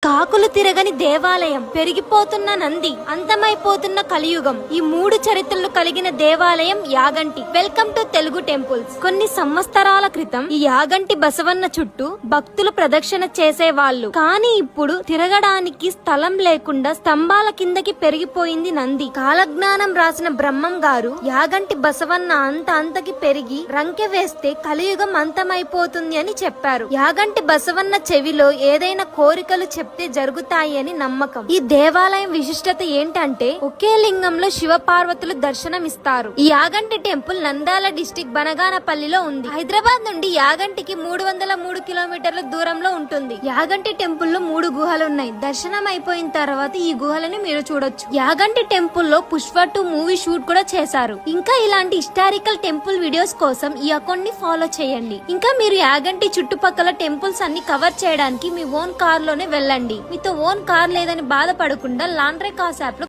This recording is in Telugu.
కాకులు తిరగని దేవాలయం, పెరిగిపోతున్న నంది, అంతమైపోతున్న కలియుగం, ఈ మూడు చరిత్రలు కలిగిన దేవాలయం Yaganti. Welcome to Telugu temples. కొన్ని సంవత్సరాల క్రితం ఈ యాగంటి బసవన్న చుట్టూ భక్తులు ప్రదక్షిణ చేసేవాళ్లు. కానీ ఇప్పుడు తిరగడానికి స్థలం లేకుండా స్తంభాల కిందకి పెరిగిపోయింది నంది. కాలజ్ఞానం రాసిన బ్రహ్మం గారు యాగంటి బసవన్న అంతకి పెరిగి రంకె వేస్తే కలియుగం అంతమైపోతుంది అని చెప్పారు. యాగంటి బసవన్న చెవిలో ఏదైనా కోరికలు చెప్తే జరుగుతాయి అని నమ్మకం. ఈ దేవాలయం విశిష్టత ఏంటంటే ఒకే లింగంలో శివ పార్వతులు దర్శనమిస్తారు. ఈ యాగంటి టెంపుల్ నంద్యాల డిస్టిక్ బనగానపల్లిలో ఉంది. హైదరాబాద్ నుండి యాగంటికి 303 కిలోమీటర్ల దూరంలో ఉంటుంది. యాగంటి టెంపుల్ లో 3 గుహలు ఉన్నాయి. దర్శనం అయిపోయిన తర్వాత ఈ గుహలను మీరు చూడొచ్చు. యాగంటి టెంపుల్ లో పుష్ప 2 మూవీ షూట్ కూడా చేశారు. ఇంకా ఇలాంటి హిస్టారికల్ టెంపుల్ వీడియోస్ కోసం ఈ అకౌంట్ ని ఫాలో చేయండి. ఇంకా మీరు యాగంటి చుట్టుపక్కల టెంపుల్స్ అన్ని కవర్ చేయడానికి మీ ఓన్ కార్ లోనే వెళ్ళండి. మీతో ఓన్ కార్ లేదని బాధపడకుండా లాండ్రీ కార్స్ యాప్ లో